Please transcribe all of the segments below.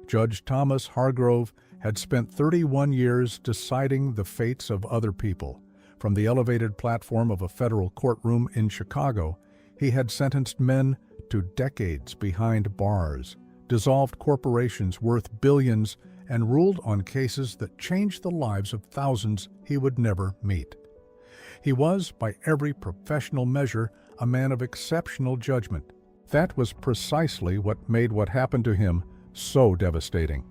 Judge Thomas Hargrove had spent 31 years deciding the fates of other people. From the elevated platform of a federal courtroom in Chicago, he had sentenced men to decades behind bars, dissolved corporations worth billions, and ruled on cases that changed the lives of thousands he would never meet. He was, by every professional measure, a man of exceptional judgment. That was precisely what made what happened to him so devastating,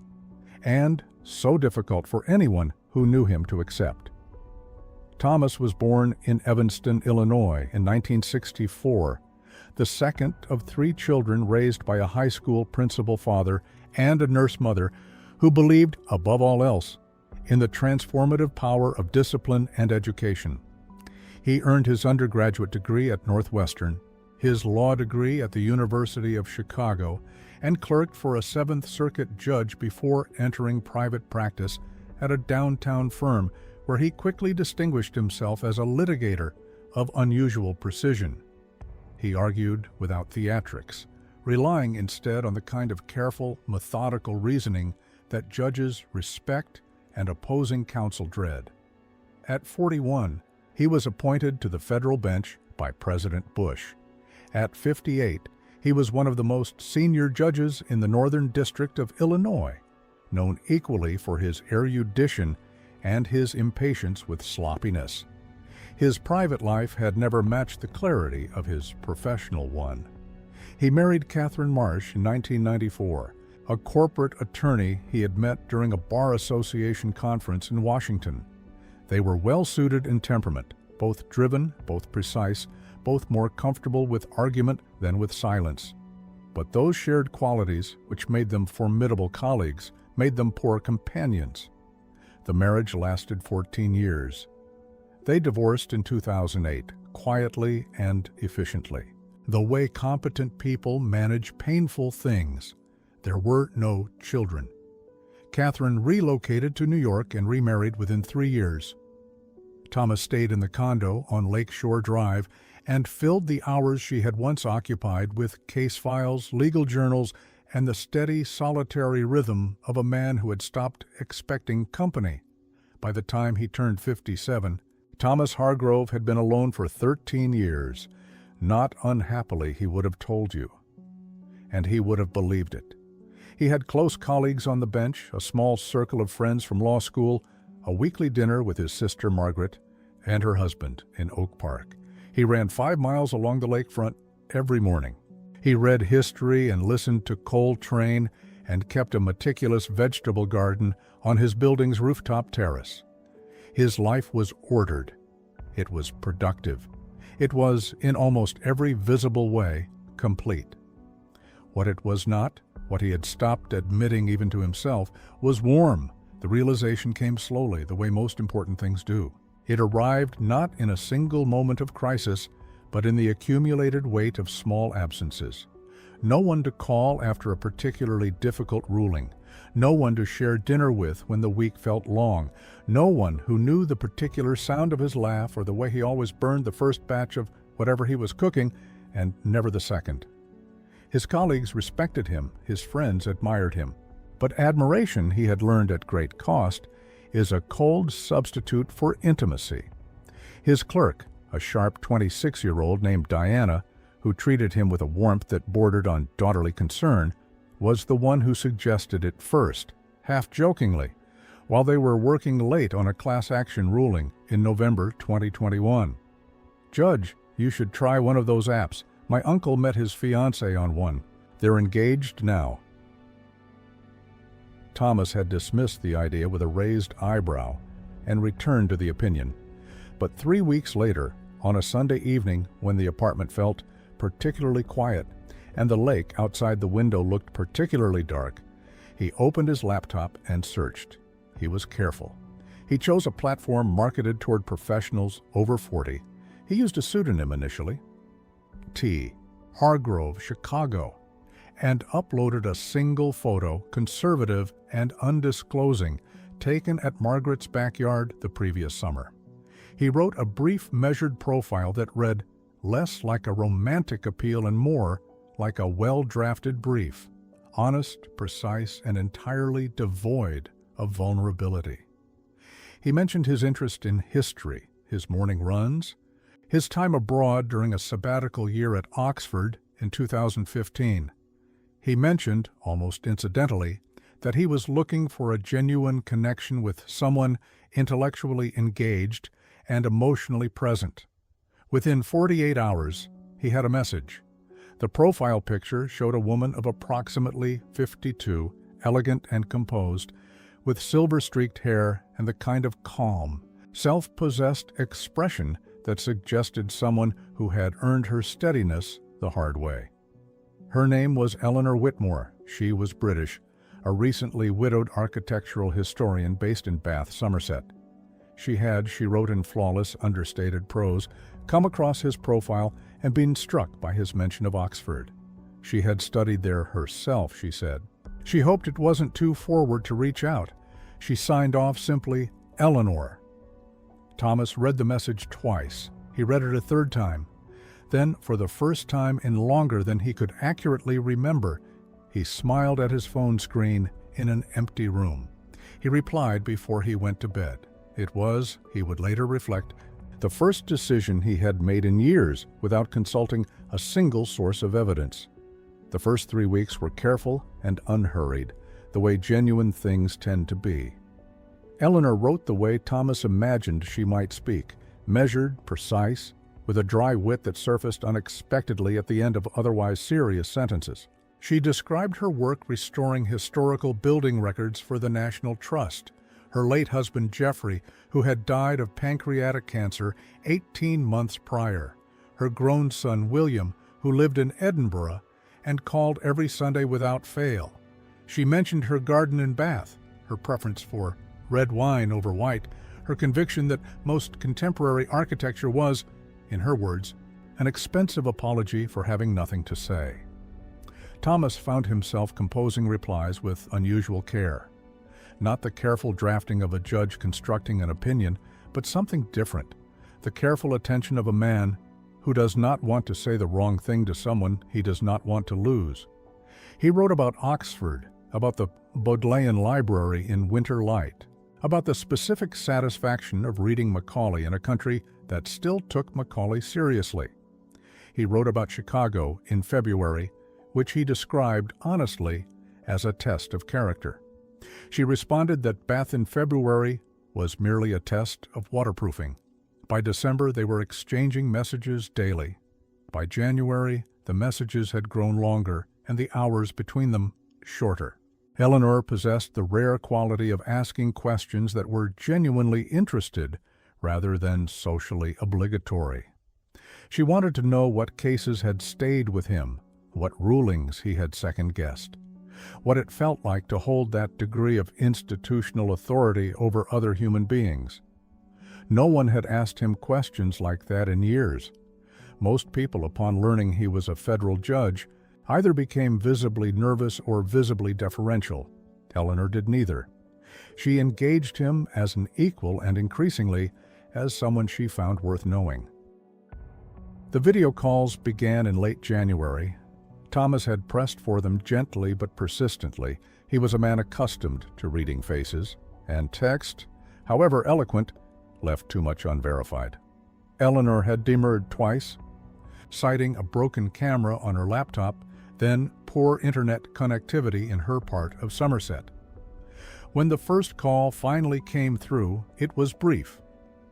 and so difficult for anyone who knew him to accept. Thomas was born in Evanston, Illinois in 1964, the second of 3 children raised by a high school principal father and a nurse mother who believed, above all else, in the transformative power of discipline and education. He earned his undergraduate degree at Northwestern, his law degree at the University of Chicago, and clerked for a Seventh Circuit judge before entering private practice at a downtown firm where he quickly distinguished himself as a litigator of unusual precision. He argued without theatrics, relying instead on the kind of careful, methodical reasoning that judges respect and opposing counsel dread. At 41, he was appointed to the federal bench by President Bush. At 58, he was one of the most senior judges in the Northern District of Illinois, known equally for his erudition and his impatience with sloppiness. His private life had never matched the clarity of his professional one. He married Catherine Marsh in 1994, a corporate attorney he had met during a Bar Association conference in Washington. They were well-suited in temperament, both driven, both precise, both more comfortable with argument than with silence. But those shared qualities, which made them formidable colleagues, made them poor companions. The marriage lasted 14 years. They divorced in 2008, quietly and efficiently. The way competent people manage painful things. There were no children. Catherine relocated to New York and remarried within 3 years. Thomas stayed in the condo on Lakeshore Drive and filled the hours she had once occupied with case files, legal journals, and the steady, solitary rhythm of a man who had stopped expecting company. By the time he turned 57, Thomas Hargrove had been alone for 13 years. Not unhappily, he would have told you. And he would have believed it. He had close colleagues on the bench, a small circle of friends from law school, a weekly dinner with his sister Margaret, and her husband in Oak Park. He ran 5 miles along the lakefront every morning. He read history and listened to Coltrane and kept a meticulous vegetable garden on his building's rooftop terrace. His life was ordered. It was productive. It was, in almost every visible way, complete. What it was not, what he had stopped admitting even to himself, was warm. The realization came slowly, the way most important things do. It arrived not in a single moment of crisis, but in the accumulated weight of small absences. No one to call after a particularly difficult ruling. No one to share dinner with when the week felt long. No one who knew the particular sound of his laugh or the way he always burned the first batch of whatever he was cooking, and never the second. His colleagues respected him, his friends admired him. But admiration, he had learned at great cost, is a cold substitute for intimacy. His clerk, a sharp 26-year-old named Diana, who treated him with a warmth that bordered on daughterly concern, was the one who suggested it first, half-jokingly, while they were working late on a class action ruling in November 2021. "Judge, you should try one of those apps. My uncle met his fiancée on one. They're engaged now." Thomas had dismissed the idea with a raised eyebrow and returned to the opinion. But 3 weeks later, on a Sunday evening when the apartment felt particularly quiet and the lake outside the window looked particularly dark, he opened his laptop and searched. He was careful. He chose a platform marketed toward professionals over 40. He used a pseudonym initially, T. Hargrove, Chicago, and uploaded a single photo, conservative and undisclosing, taken at Margaret's backyard the previous summer. He wrote a brief, measured profile that read less like a romantic appeal and more like a well-drafted brief. honest, precise, and entirely devoid of vulnerability. He mentioned his interest in history, his morning runs, his time abroad during a sabbatical year at Oxford in 2015. He mentioned, almost incidentally, that he was looking for a genuine connection with someone intellectually engaged and emotionally present. Within 48 hours, he had a message. The profile picture showed a woman of approximately 52, elegant and composed, with silver-streaked hair and the kind of calm, self-possessed expression that suggested someone who had earned her steadiness the hard way. Her name was Eleanor Whitmore. She was British, a recently widowed architectural historian based in Bath, Somerset. She wrote in flawless, understated prose, come across his profile and been struck by his mention of Oxford. She had studied there herself, she said. She hoped it wasn't too forward to reach out. She signed off simply, Eleanor. Thomas read the message twice. He read it a third time. Then, for the first time in longer than he could accurately remember, he smiled at his phone screen in an empty room. He replied before he went to bed. It was, he would later reflect, the first decision he had made in years without consulting a single source of evidence. The first 3 weeks were careful and unhurried, the way genuine things tend to be. Eleanor wrote the way Thomas imagined she might speak, measured, precise, with a dry wit that surfaced unexpectedly at the end of otherwise serious sentences. She described her work restoring historical building records for the National Trust, her late husband Geoffrey, who had died of pancreatic cancer 18 months prior, her grown son William, who lived in Edinburgh and called every Sunday without fail. She mentioned her garden in Bath, her preference for red wine over white, her conviction that most contemporary architecture was, in her words, an expensive apology for having nothing to say. Thomas found himself composing replies with unusual care. Not the careful drafting of a judge constructing an opinion, but something different, the careful attention of a man who does not want to say the wrong thing to someone he does not want to lose. He wrote about Oxford, about the Bodleian Library in winter light, about the specific satisfaction of reading Macaulay in a country that still took Macaulay seriously. He wrote about Chicago in February, which he described honestly as a test of character. She responded that Bath in February was merely a test of waterproofing. By December, they were exchanging messages daily. By January, the messages had grown longer and the hours between them shorter. Eleanor possessed the rare quality of asking questions that were genuinely interested rather than socially obligatory. She wanted to know what cases had stayed with him, what rulings he had second-guessed, what it felt like to hold that degree of institutional authority over other human beings. No one had asked him questions like that in years. Most people, upon learning he was a federal judge, either became visibly nervous or visibly deferential. Eleanor did neither. She engaged him as an equal and increasingly as someone she found worth knowing. The video calls began in late January. Thomas had pressed for them gently but persistently. He was a man accustomed to reading faces, and text, however eloquent, left too much unverified. Eleanor had demurred twice, citing a broken camera on her laptop, then poor internet connectivity in her part of Somerset. When the first call finally came through, it was brief,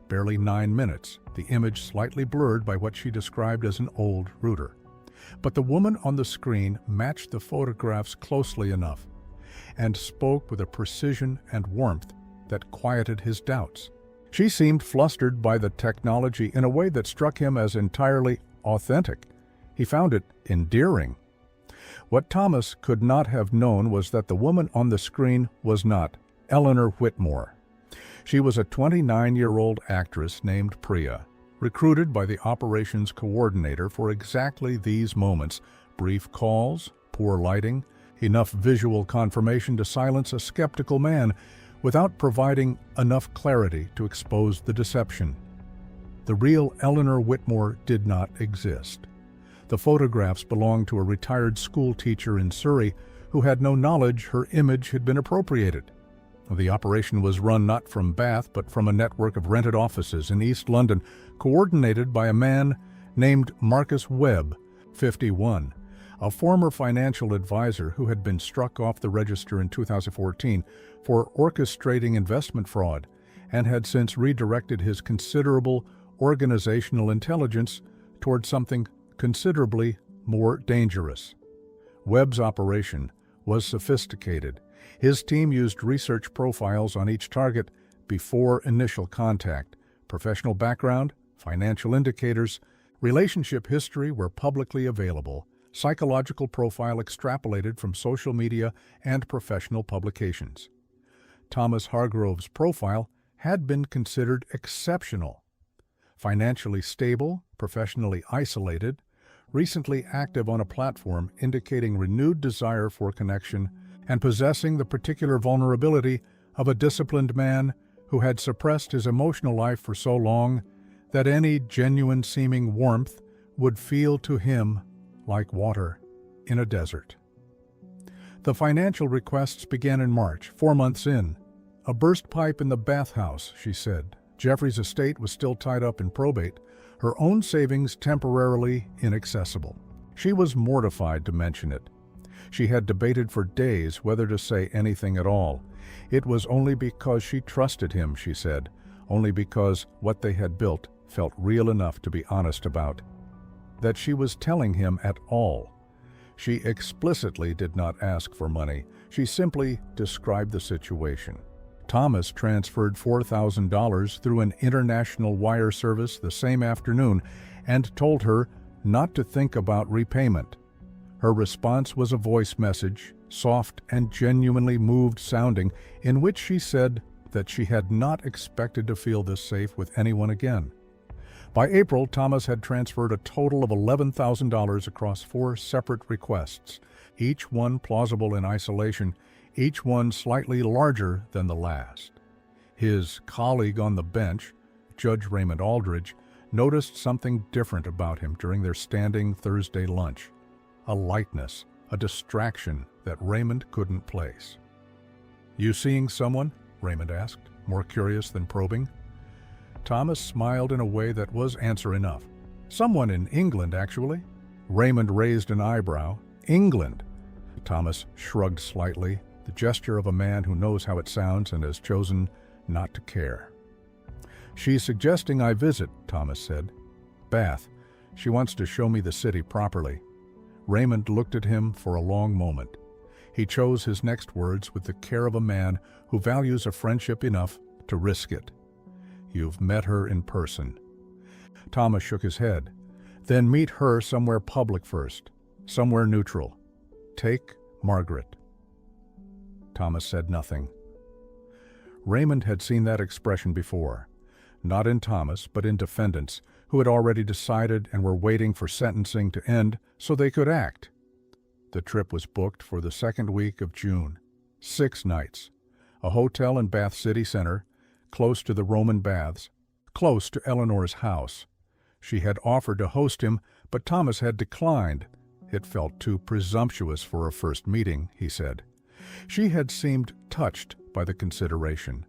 barely 9 minutes, the image slightly blurred by what she described as an old router. But the woman on the screen matched the photographs closely enough and spoke with a precision and warmth that quieted his doubts. She seemed flustered by the technology in a way that struck him as entirely authentic. He found it endearing. What Thomas could not have known was that the woman on the screen was not Eleanor Whitmore. She was a 29-year-old actress named Priya, recruited by the operations coordinator for exactly these moments: brief calls, poor lighting, enough visual confirmation to silence a skeptical man without providing enough clarity to expose the deception. The real Eleanor Whitmore did not exist. The photographs belonged to a retired school teacher in Surrey who had no knowledge her image had been appropriated. The operation was run not from Bath, but from a network of rented offices in East London, coordinated by a man named Marcus Webb, 51, a former financial advisor who had been struck off the register in 2014 for orchestrating investment fraud and had since redirected his considerable organizational intelligence toward something considerably more dangerous. Webb's operation was sophisticated. His team used research profiles on each target before initial contact. Professional background, financial indicators, relationship history were publicly available. Psychological profile extrapolated from social media and professional publications. Thomas Hargrove's profile had been considered exceptional. Financially stable, professionally isolated, recently active on a platform indicating renewed desire for connection, and possessing the particular vulnerability of a disciplined man who had suppressed his emotional life for so long that any genuine-seeming warmth would feel to him like water in a desert. The financial requests began in March, 4 months in. A burst pipe in the bathhouse, she said. Jeffrey's estate was still tied up in probate, her own savings temporarily inaccessible. She was mortified to mention it. She had debated for days whether to say anything at all. It was only because she trusted him, she said, only because what they had built felt real enough to be honest about, that she was telling him at all. She explicitly did not ask for money. She simply described the situation. Thomas transferred $4,000 through an international wire service the same afternoon and told her not to think about repayment. Her response was a voice message, soft and genuinely moved sounding, in which she said that she had not expected to feel this safe with anyone again. By April, Thomas had transferred a total of $11,000 across 4 separate requests, each one plausible in isolation, each one slightly larger than the last. His colleague on the bench, Judge Raymond Aldridge, noticed something different about him during their standing Thursday lunch. A lightness, a distraction that Raymond couldn't place. "You seeing someone?" Raymond asked, more curious than probing. Thomas smiled in a way that was answer enough. "Someone in England, actually." Raymond raised an eyebrow. "England?" Thomas shrugged slightly, the gesture of a man who knows how it sounds and has chosen not to care. "She's suggesting I visit," Thomas said. "Bath. She wants to show me the city properly." Raymond looked at him for a long moment. He chose his next words with the care of a man who values a friendship enough to risk it. "You've met her in person." Thomas shook his head. "Then meet her somewhere public first, somewhere neutral. Take Margaret." Thomas said nothing. Raymond had seen that expression before, not in Thomas, but in defendants who had already decided and were waiting for sentencing to end so they could act. The trip was booked for the second week of June. 6 nights. A hotel in Bath City Center, close to the Roman baths, close to Eleanor's house. She had offered to host him, but Thomas had declined. It felt too presumptuous for a first meeting, he said. She had seemed touched by the consideration.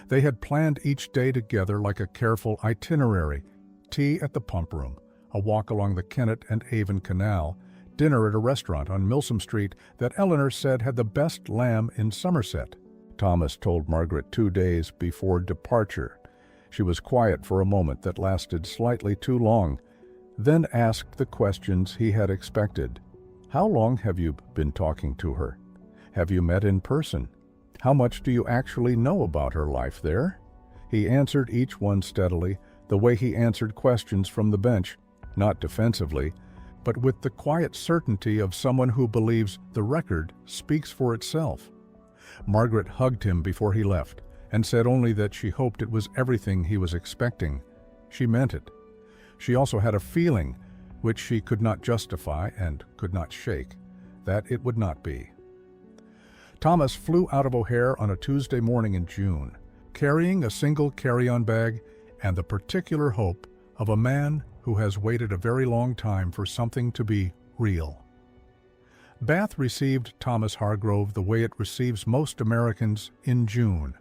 They had planned each day together like a careful itinerary: tea at the pump room, a walk along the Kennet and Avon Canal, dinner at a restaurant on Milsom Street that Eleanor said had the best lamb in Somerset. Thomas told Margaret 2 days before departure. She was quiet for a moment that lasted slightly too long, then asked the questions he had expected. "How long have you been talking to her? Have you met in person? How much do you actually know about her life there?" He answered each one steadily, the way he answered questions from the bench, not defensively, but with the quiet certainty of someone who believes the record speaks for itself. Margaret hugged him before he left, and said only that she hoped it was everything he was expecting. She meant it. She also had a feeling, which she could not justify and could not shake, that it would not be. Thomas flew out of O'Hare on a Tuesday morning in June, carrying a single carry-on bag and the particular hope of a man who has waited a very long time for something to be real. Bath received Thomas Hargrove the way it receives most Americans in June,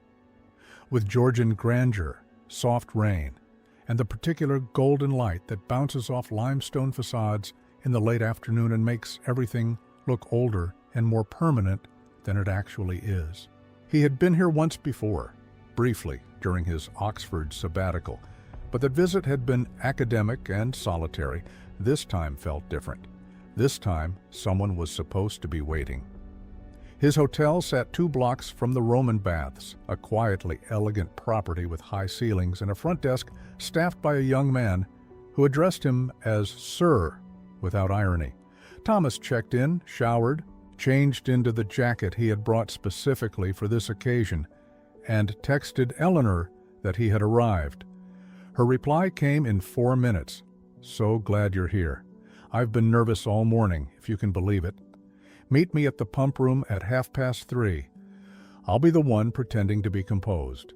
with Georgian grandeur, soft rain, and the particular golden light that bounces off limestone facades in the late afternoon and makes everything look older and more permanent than it actually is. He had been here once before, briefly, during his Oxford sabbatical, but the visit had been academic and solitary. This time felt different. This time, someone was supposed to be waiting. His hotel sat 2 blocks from the Roman Baths, a quietly elegant property with high ceilings and a front desk staffed by a young man who addressed him as Sir without irony. Thomas checked in, showered, changed into the jacket he had brought specifically for this occasion, and texted Eleanor that he had arrived. Her reply came in 4 minutes. "So glad you're here. I've been nervous all morning, if you can believe it. Meet me at the pump room at 3:30. I'll be the one pretending to be composed."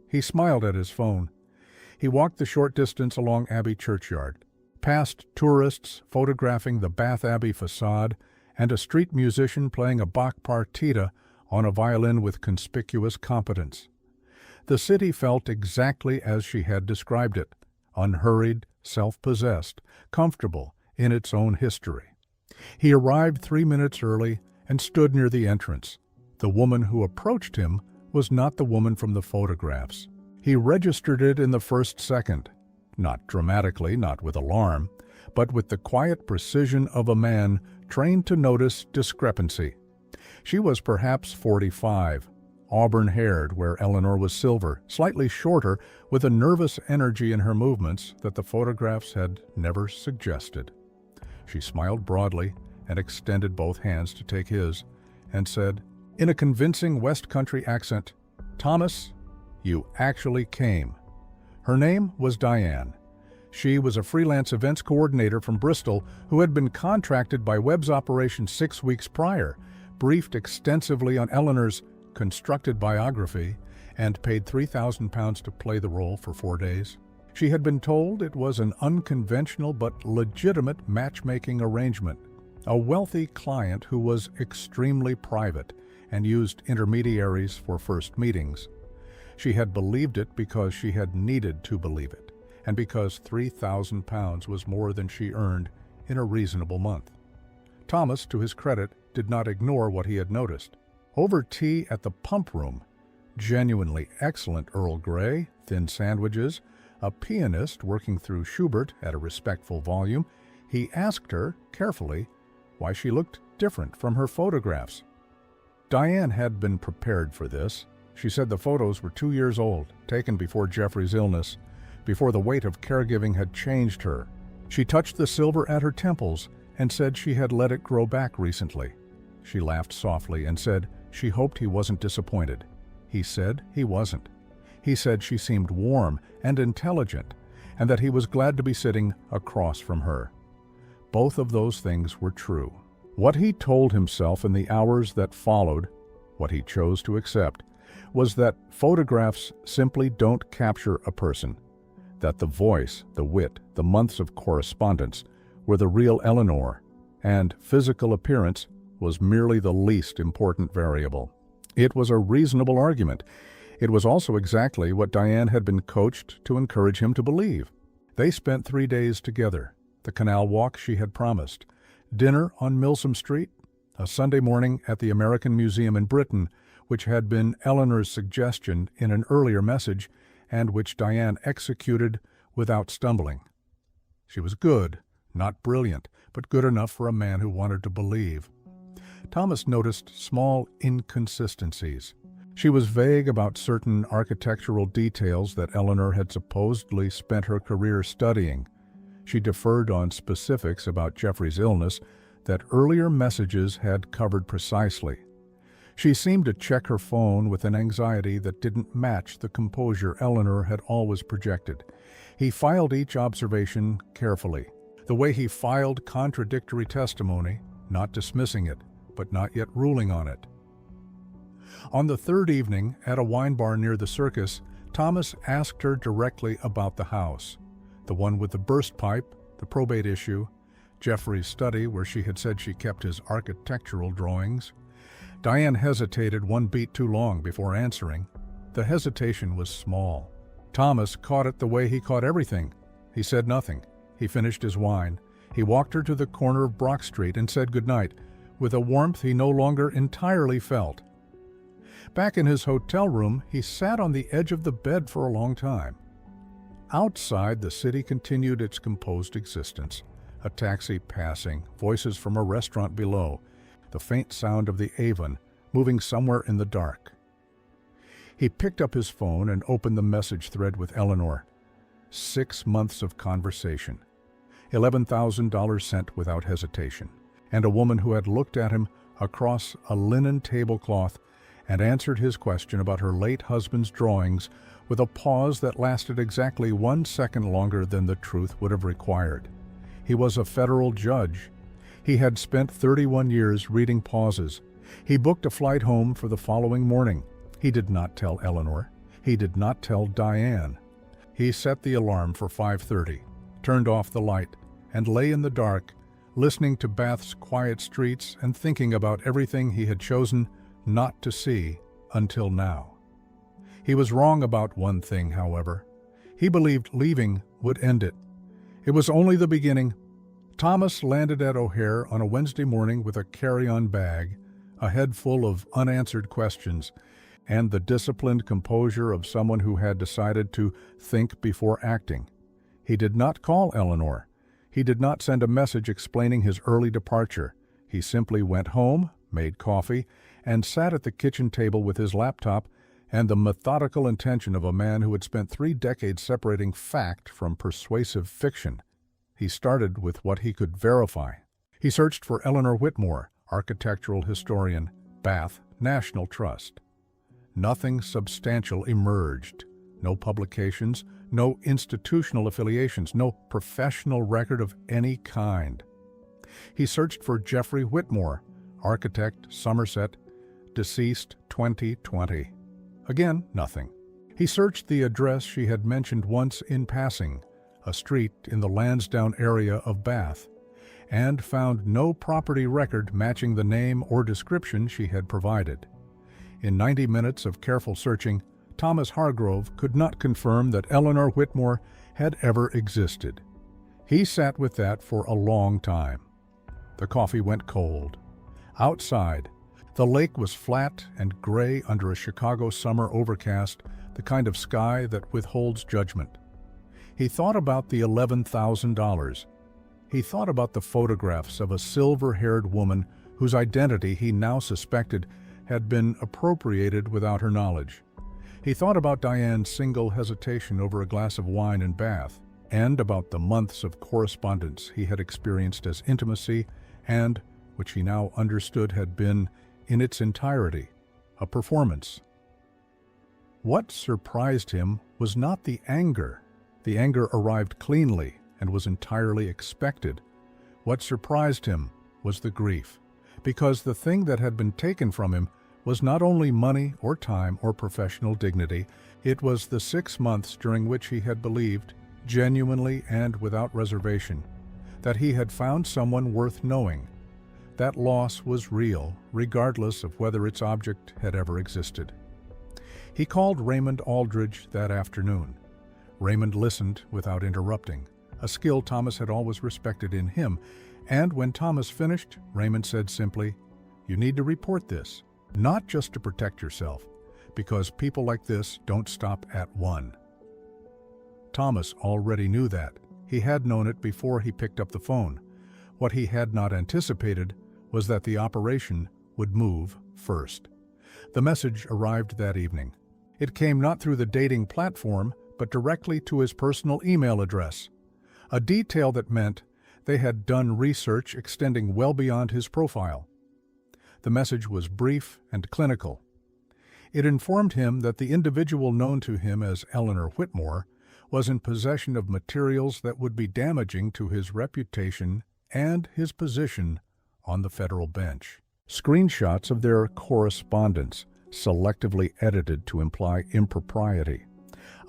He smiled at his phone. He walked the short distance along Abbey Churchyard, past tourists photographing the Bath Abbey facade and a street musician playing a Bach partita on a violin with conspicuous competence. The city felt exactly as she had described it, unhurried, self-possessed, comfortable in its own history. He arrived 3 minutes early and stood near the entrance. The woman who approached him was not the woman from the photographs. He registered it in the first second, not dramatically, not with alarm, but with the quiet precision of a man trained to notice discrepancy. She was perhaps 45, auburn-haired where Eleanor was silver, slightly shorter, with a nervous energy in her movements that the photographs had never suggested. She smiled broadly and extended both hands to take his, and said, in a convincing West Country accent, "Thomas, you actually came." Her name was Diane. She was a freelance events coordinator from Bristol who had been contracted by Webb's operation 6 weeks prior, briefed extensively on Eleanor's constructed biography, and paid £3,000 to play the role for 4 days. She had been told it was an unconventional but legitimate matchmaking arrangement, a wealthy client who was extremely private and used intermediaries for first meetings. She had believed it because she had needed to believe it, and because £3,000 was more than she earned in a reasonable month. Thomas, to his credit, did not ignore what he had noticed. Over tea at the pump room, genuinely excellent Earl Grey, thin sandwiches, a pianist working through Schubert at a respectful volume, he asked her, carefully, why she looked different from her photographs. Diane had been prepared for this. She said the photos were 2 years old, taken before Jeffrey's illness, before the weight of caregiving had changed her. She touched the silver at her temples and said she had let it grow back recently. She laughed softly and said she hoped he wasn't disappointed. He said he wasn't. He said she seemed warm and intelligent, and that he was glad to be sitting across from her. Both of those things were true. What he told himself in the hours that followed, what he chose to accept, was that photographs simply don't capture a person, that the voice, the wit, the months of correspondence were the real Eleanor, and physical appearance was merely the least important variable. It was a reasonable argument. It was also exactly what Diane had been coached to encourage him to believe. They spent 3 days together, the canal walk she had promised, dinner on Milsom Street, a Sunday morning at the American Museum in Britain, which had been Eleanor's suggestion in an earlier message, and which Diane executed without stumbling. She was good, not brilliant, but good enough for a man who wanted to believe. Thomas noticed small inconsistencies. She was vague about certain architectural details that Eleanor had supposedly spent her career studying. She deferred on specifics about Jeffrey's illness that earlier messages had covered precisely. She seemed to check her phone with an anxiety that didn't match the composure Eleanor had always projected. He filed each observation carefully, the way he filed contradictory testimony, not dismissing it, but not yet ruling on it. On the third evening, at a wine bar near the circus, Thomas asked her directly about the house, the one with the burst pipe, the probate issue, Jeffrey's study, where she had said she kept his architectural drawings. Diane hesitated one beat too long before answering. The hesitation was small. Thomas caught it the way he caught everything. He said nothing. He finished his wine. He walked her to the corner of Brock Street and said goodnight, with a warmth he no longer entirely felt. Back in his hotel room, he sat on the edge of the bed for a long time. Outside, the city continued its composed existence. A taxi passing, voices from a restaurant below, the faint sound of the Avon moving somewhere in the dark. He picked up his phone and opened the message thread with Eleanor. 6 months of conversation. $11,000 sent without hesitation. And a woman who had looked at him across a linen tablecloth and answered his question about her late husband's drawings with a pause that lasted exactly 1 second longer than the truth would have required. He was a federal judge. He had spent 31 years reading pauses. He booked a flight home for the following morning. He did not tell Eleanor. He did not tell Diane. He set the alarm for 5:30, turned off the light, and lay in the dark, listening to Bath's quiet streets and thinking about everything he had chosen not to see until now. He was wrong about one thing, however. He believed leaving would end it. It was only the beginning. Thomas landed at O'Hare on a Wednesday morning with a carry-on bag, a head full of unanswered questions, and the disciplined composure of someone who had decided to think before acting. He did not call Eleanor. He did not send a message explaining his early departure. He simply went home, made coffee, and sat at the kitchen table with his laptop and the methodical intention of a man who had spent 3 decades separating fact from persuasive fiction. He started with what he could verify. He searched for Eleanor Whitmore, architectural historian, Bath, National Trust. Nothing substantial emerged. No publications, no institutional affiliations, no professional record of any kind. He searched for Jeffrey Whitmore, architect, Somerset, deceased 2020. Again, nothing. He searched the address she had mentioned once in passing, a street in the Lansdowne area of Bath, and found no property record matching the name or description she had provided. In 90 minutes of careful searching, Thomas Hargrove could not confirm that Eleanor Whitmore had ever existed. He sat with that for a long time. The coffee went cold. Outside, the lake was flat and gray under a Chicago summer overcast, the kind of sky that withholds judgment. He thought about the $11,000. He thought about the photographs of a silver-haired woman whose identity he now suspected had been appropriated without her knowledge. He thought about Diane's single hesitation over a glass of wine in Bath, and about the months of correspondence he had experienced as intimacy and, which he now understood had been, in its entirety, a performance. What surprised him was not the anger. The anger arrived cleanly and was entirely expected. What surprised him was the grief, because the thing that had been taken from him was not only money or time or professional dignity, it was the 6 months during which he had believed, genuinely and without reservation, that he had found someone worth knowing. That loss was real, regardless of whether its object had ever existed. He called Raymond Aldridge that afternoon. Raymond listened without interrupting, a skill Thomas had always respected in him, and when Thomas finished, Raymond said simply, "You need to report this, not just to protect yourself, because people like this don't stop at one." Thomas already knew that. He had known it before he picked up the phone. What he had not anticipated was that the operation would move first. The message arrived that evening. It came not through the dating platform, but directly to his personal email address, a detail that meant they had done research extending well beyond his profile. The message was brief and clinical. It informed him that the individual known to him as Eleanor Whitmore was in possession of materials that would be damaging to his reputation and his position on the federal bench. Screenshots of their correspondence, selectively edited to imply impropriety.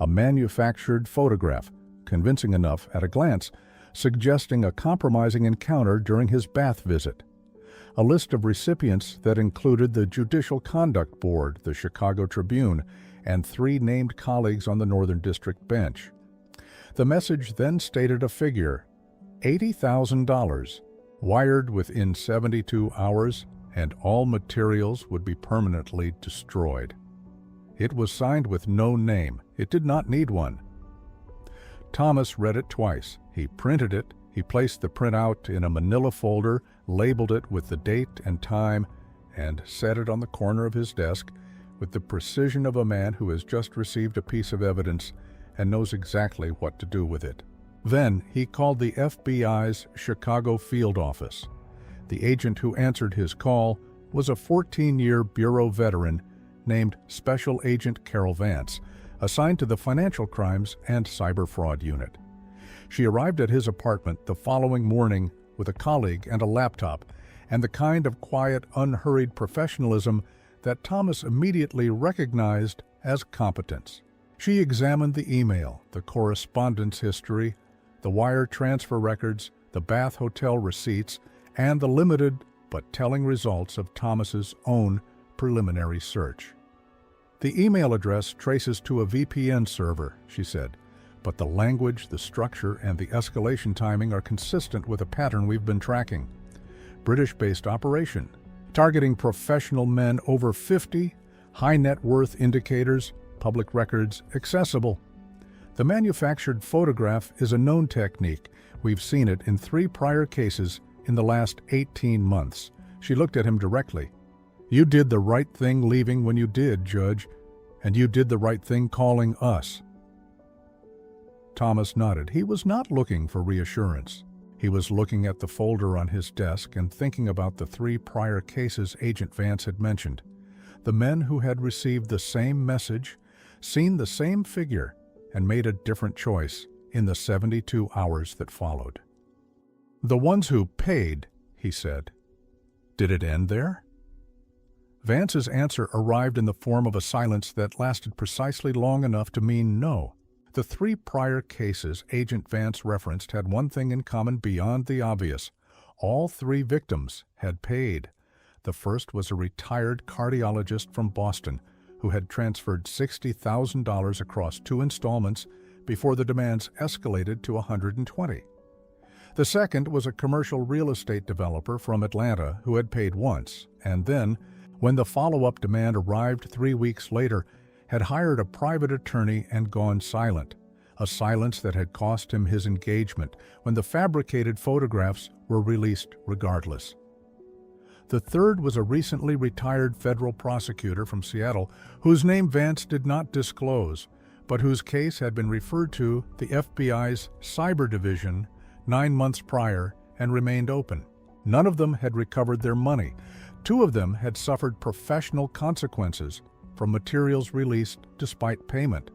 A manufactured photograph, convincing enough at a glance, suggesting a compromising encounter during his Bath visit. A list of recipients that included the Judicial Conduct Board, the Chicago Tribune, and 3 named colleagues on the Northern District bench. The message then stated a figure, $80,000, wired within 72 hours, and all materials would be permanently destroyed. It was signed with no name. It did not need one. Thomas read it twice. He printed it. He placed the printout in a manila folder, labeled it with the date and time, and set it on the corner of his desk with the precision of a man who has just received a piece of evidence and knows exactly what to do with it. Then he called the FBI's Chicago field office. The agent who answered his call was a 14-year Bureau veteran named Special Agent Carol Vance, assigned to the Financial Crimes and Cyber Fraud Unit. She arrived at his apartment the following morning with a colleague and a laptop, and the kind of quiet, unhurried professionalism that Thomas immediately recognized as competence. She examined the email, the correspondence history, the wire transfer records, the Bath Hotel receipts, and the limited but telling results of Thomas's own preliminary search. The email address traces to a VPN server, she said, but the language, the structure, and the escalation timing are consistent with a pattern we've been tracking. British-based operation, targeting professional men over 50, high net worth indicators, public records accessible. The manufactured photograph is a known technique. We've seen it in 3 prior cases in the last 18 months. She looked at him directly. You did the right thing leaving when you did, Judge, and you did the right thing calling us. Thomas nodded. He was not looking for reassurance. He was looking at the folder on his desk and thinking about the 3 prior cases Agent Vance had mentioned. The men who had received the same message, seen the same figure, and made a different choice in the 72 hours that followed. The ones who paid, he said. Did it end there? Vance's answer arrived in the form of a silence that lasted precisely long enough to mean no. The 3 prior cases Agent Vance referenced had one thing in common beyond the obvious. All 3 victims had paid. The first was a retired cardiologist from Boston who had transferred $60,000 across 2 installments before the demands escalated to $120,000. The second was a commercial real estate developer from Atlanta who had paid once, and then, when the follow-up demand arrived 3 weeks later, had hired a private attorney and gone silent, a silence that had cost him his engagement when the fabricated photographs were released regardless. The third was a recently retired federal prosecutor from Seattle whose name Vance did not disclose, but whose case had been referred to the FBI's Cyber Division 9 months prior and remained open. None of them had recovered their money. 2 of them had suffered professional consequences from materials released despite payment.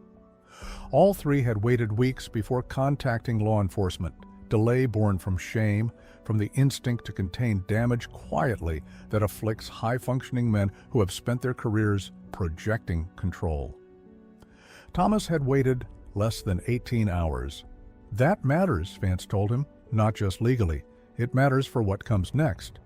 All 3 had waited weeks before contacting law enforcement, delay born from shame, from the instinct to contain damage quietly that afflicts high-functioning men who have spent their careers projecting control. Thomas had waited less than 18 hours. That matters, Vance told him, not just legally. It matters for what comes next.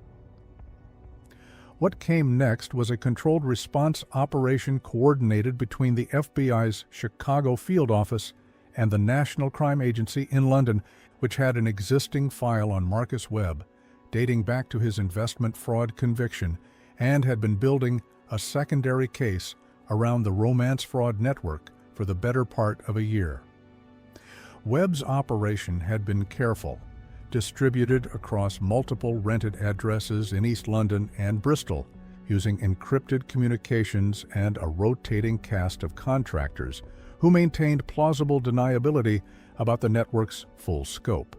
What came next was a controlled response operation coordinated between the FBI's Chicago field office and the National Crime Agency in London, which had an existing file on Marcus Webb dating back to his investment fraud conviction and had been building a secondary case around the romance fraud network for the better part of a year. Webb's operation had been careful, distributed across multiple rented addresses in East London and Bristol, using encrypted communications and a rotating cast of contractors who maintained plausible deniability about the network's full scope.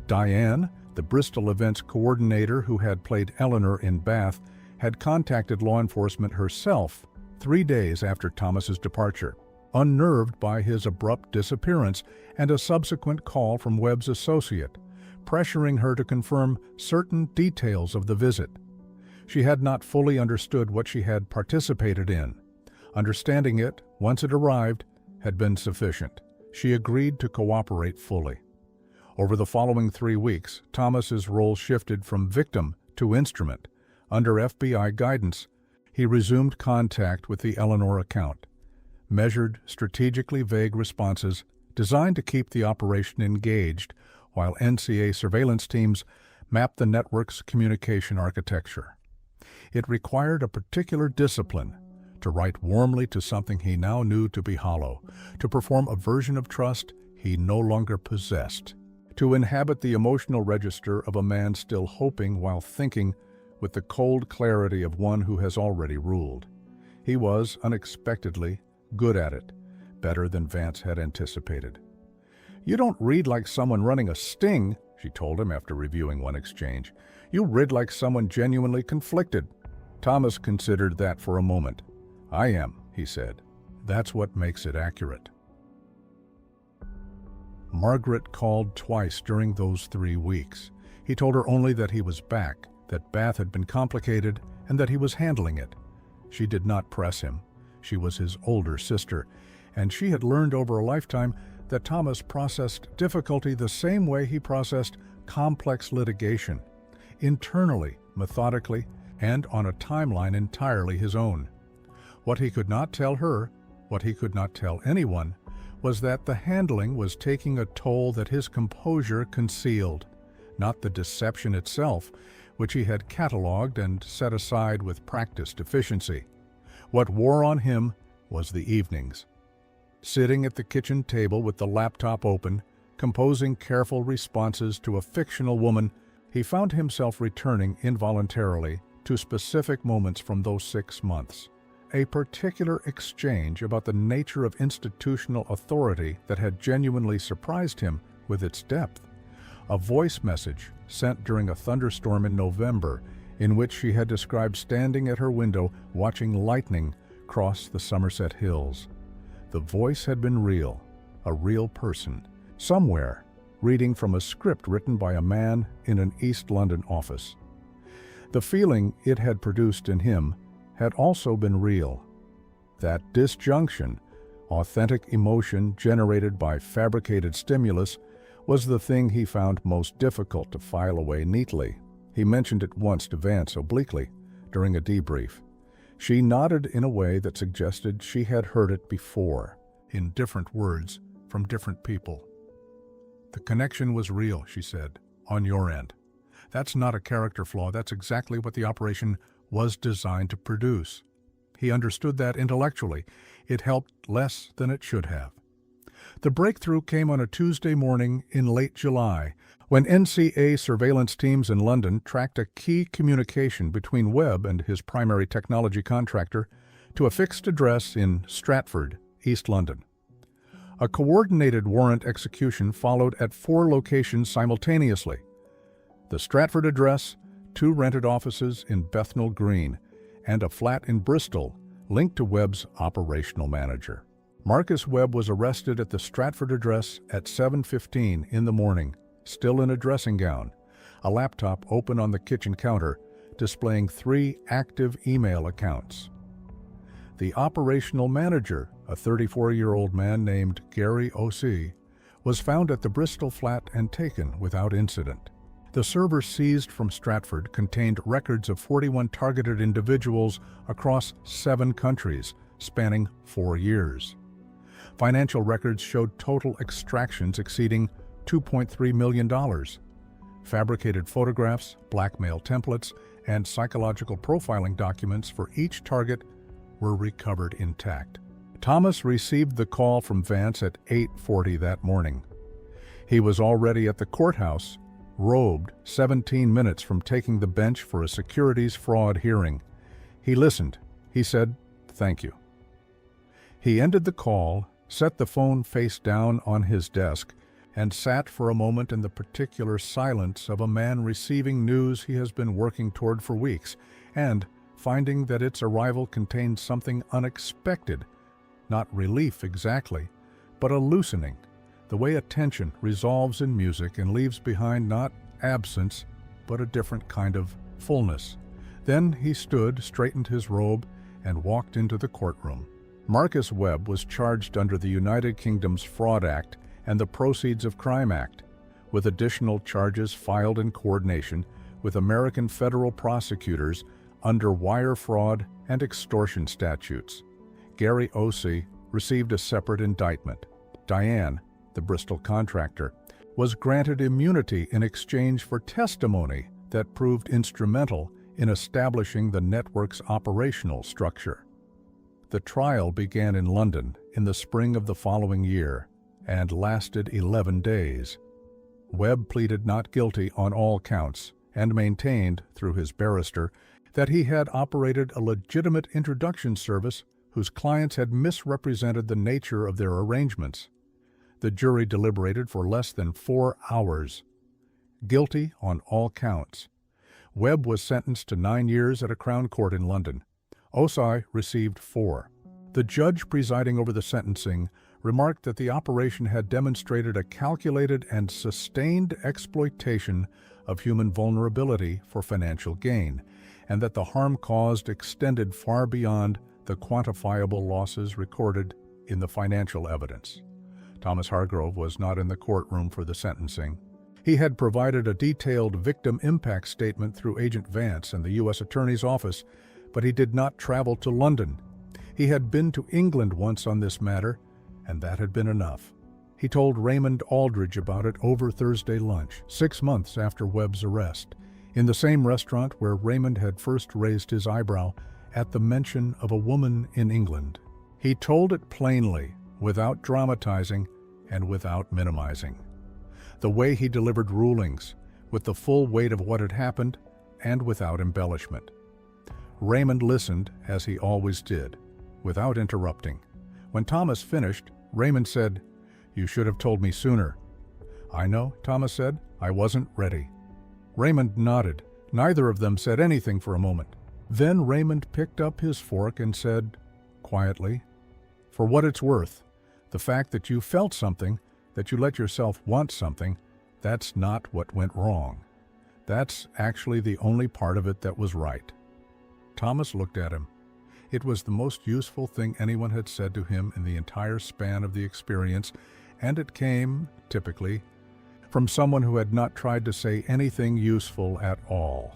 Diane, the Bristol events coordinator who had played Eleanor in Bath, had contacted law enforcement herself 3 days after Thomas's departure, unnerved by his abrupt disappearance and a subsequent call from Webb's associate, pressuring her to confirm certain details of the visit. She had not fully understood what she had participated in. Understanding it, once it arrived, had been sufficient. She agreed to cooperate fully. Over the following 3 weeks, Thomas's role shifted from victim to instrument. Under FBI guidance, he resumed contact with the Eleanor account, measured, strategically vague responses designed to keep the operation engaged, while NCA surveillance teams mapped the network's communication architecture. It required a particular discipline to write warmly to something he now knew to be hollow, to perform a version of trust he no longer possessed, to inhabit the emotional register of a man still hoping while thinking with the cold clarity of one who has already ruled. He was, unexpectedly, good at it, better than Vance had anticipated. "You don't read like someone running a sting," she told him after reviewing one exchange. "You read like someone genuinely conflicted." Thomas considered that for a moment. "I am," he said. "That's what makes it accurate." Margaret called twice during those 3 weeks. He told her only that he was back, that Bath had been complicated, and that he was handling it. She did not press him. She was his older sister, and she had learned over a lifetime that Thomas processed difficulty the same way he processed complex litigation, internally, methodically, and on a timeline entirely his own. What he could not tell her, what he could not tell anyone, was that the handling was taking a toll that his composure concealed, not the deception itself, which he had catalogued and set aside with practiced efficiency. What wore on him was the evenings. Sitting at the kitchen table with the laptop open, composing careful responses to a fictional woman, he found himself returning involuntarily to specific moments from those 6 months. A particular exchange about the nature of institutional authority that had genuinely surprised him with its depth. A voice message sent during a thunderstorm in November in which she had described standing at her window watching lightning cross the Somerset Hills. The voice had been real, a real person, somewhere, reading from a script written by a man in an East London office. The feeling it had produced in him had also been real. That disjunction, authentic emotion generated by fabricated stimulus, was the thing he found most difficult to file away neatly. He mentioned it once to Vance obliquely during a debrief. She nodded in a way that suggested she had heard it before, in different words, from different people. "The connection was real," she said, "on your end. That's not a character flaw. That's exactly what the operation was designed to produce." He understood that intellectually. It helped less than it should have. The breakthrough came on a Tuesday morning in late July, when NCA surveillance teams in London tracked a key communication between Webb and his primary technology contractor to a fixed address in Stratford, East London. A coordinated warrant execution followed at 4 locations simultaneously. The Stratford address, 2 rented offices in Bethnal Green, and a flat in Bristol linked to Webb's operational manager. Marcus Webb was arrested at the Stratford address at 7:15 in the morning, still in a dressing gown, a laptop open on the kitchen counter, displaying 3 active email accounts. The operational manager, a 34-year-old man named Gary O.C., was found at the Bristol flat and taken without incident. The server seized from Stratford contained records of 41 targeted individuals across 7 countries, spanning 4 years. Financial records showed total extractions exceeding $2.3 million. Fabricated photographs, blackmail templates, and psychological profiling documents for each target were recovered intact. Thomas received the call from Vance at 8:40 that morning. He was already at the courthouse, robed 17 minutes from taking the bench for a securities fraud hearing. He listened. He said, "Thank you." He ended the call, set the phone face down on his desk, and sat for a moment in the particular silence of a man receiving news he has been working toward for weeks, and finding that its arrival contained something unexpected, not relief exactly, but a loosening, the way a tension resolves in music and leaves behind not absence, but a different kind of fullness. Then he stood, straightened his robe, and walked into the courtroom. Marcus Webb was charged under the United Kingdom's Fraud Act and the Proceeds of Crime Act. with additional charges filed in coordination with American federal prosecutors under wire fraud and extortion statutes. Gary Osei received a separate indictment. Diane, the Bristol contractor, was granted immunity in exchange for testimony that proved instrumental in establishing the network's operational structure. The trial began in London in the spring of the following year and lasted 11 days. Webb pleaded not guilty on all counts and maintained, through his barrister, that he had operated a legitimate introduction service whose clients had misrepresented the nature of their arrangements. The jury deliberated for less than 4 hours. Guilty on all counts. Webb was sentenced to 9 years at a Crown Court in London. Osei received 4. The judge presiding over the sentencing remarked that the operation had demonstrated a calculated and sustained exploitation of human vulnerability for financial gain, and that the harm caused extended far beyond the quantifiable losses recorded in the financial evidence. Thomas Hargrove was not in the courtroom for the sentencing. He had provided a detailed victim impact statement through Agent Vance and the U.S. Attorney's Office, but he did not travel to London. He had been to England once on this matter, and that had been enough. He told Raymond Aldridge about it over Thursday lunch, 6 months after Webb's arrest, in the same restaurant where Raymond had first raised his eyebrow at the mention of a woman in England. He told it plainly, without dramatizing and without minimizing. The way he delivered rulings, with the full weight of what had happened and without embellishment. Raymond listened, as he always did, without interrupting. When Thomas finished, Raymond said, "You should have told me sooner." "I know," Thomas said. "I wasn't ready." Raymond nodded. Neither of them said anything for a moment. Then Raymond picked up his fork and said, quietly, "For what it's worth, the fact that you felt something, that you let yourself want something, that's not what went wrong. That's actually the only part of it that was right." Thomas looked at him. It was the most useful thing anyone had said to him in the entire span of the experience, and it came, typically, from someone who had not tried to say anything useful at all.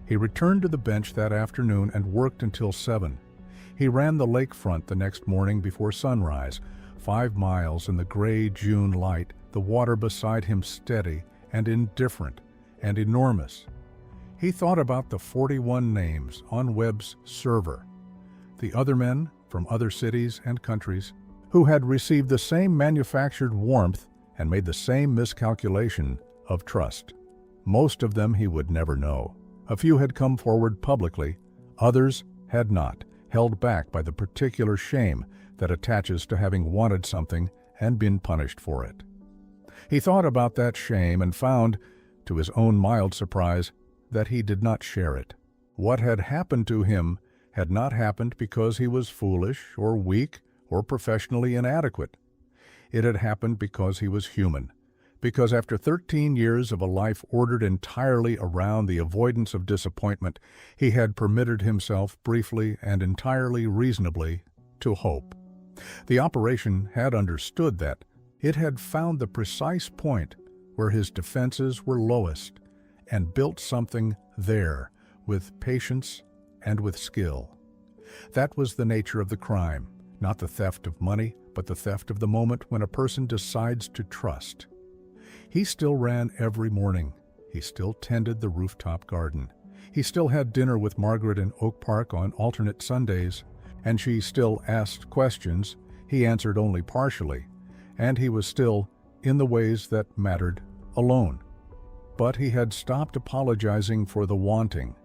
He returned to the bench that afternoon and worked until 7. He ran the lakefront the next morning before sunrise, 5 miles in the gray June light, the water beside him steady and indifferent and enormous. He thought about the 41 names on Webb's server, the other men from other cities and countries who had received the same manufactured warmth and made the same miscalculation of trust. Most of them he would never know. A few had come forward publicly, others had not, held back by the particular shame that attaches to having wanted something and been punished for it. He thought about that shame and found, to his own mild surprise, that he did not share it. What had happened to him had not happened because he was foolish or weak or professionally inadequate. It had happened because he was human, because after 13 years of a life ordered entirely around the avoidance of disappointment, he had permitted himself briefly and entirely reasonably to hope. The operation had understood that. It had found the precise point where his defenses were lowest and built something there with patience and with skill. That was the nature of the crime, not the theft of money, but the theft of the moment when a person decides to trust. He still ran every morning. He still tended the rooftop garden. He still had dinner with Margaret in Oak Park on alternate Sundays, and she still asked questions he answered only partially, and he was still, in the ways that mattered, alone. But he had stopped apologizing for the wanting.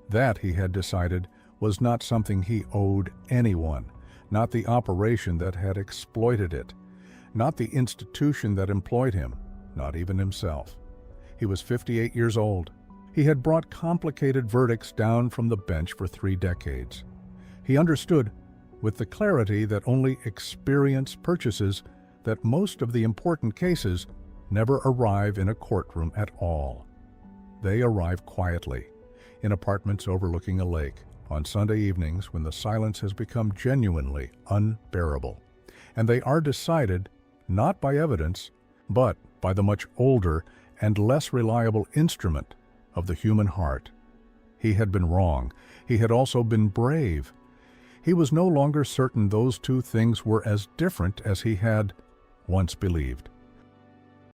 That, he had decided, was not something he owed anyone, not the operation that had exploited it, not the institution that employed him, not even himself. He was 58 years old. He had brought complicated verdicts down from the bench for 3 decades. He understood, with the clarity that only experience purchases, that most of the important cases never arrive in a courtroom at all. They arrive quietly, in apartments overlooking a lake, on Sunday evenings when the silence has become genuinely unbearable. And they are decided not by evidence, but by the much older and less reliable instrument of the human heart. He had been wrong. He had also been brave. He was no longer certain those two things were as different as he had once believed.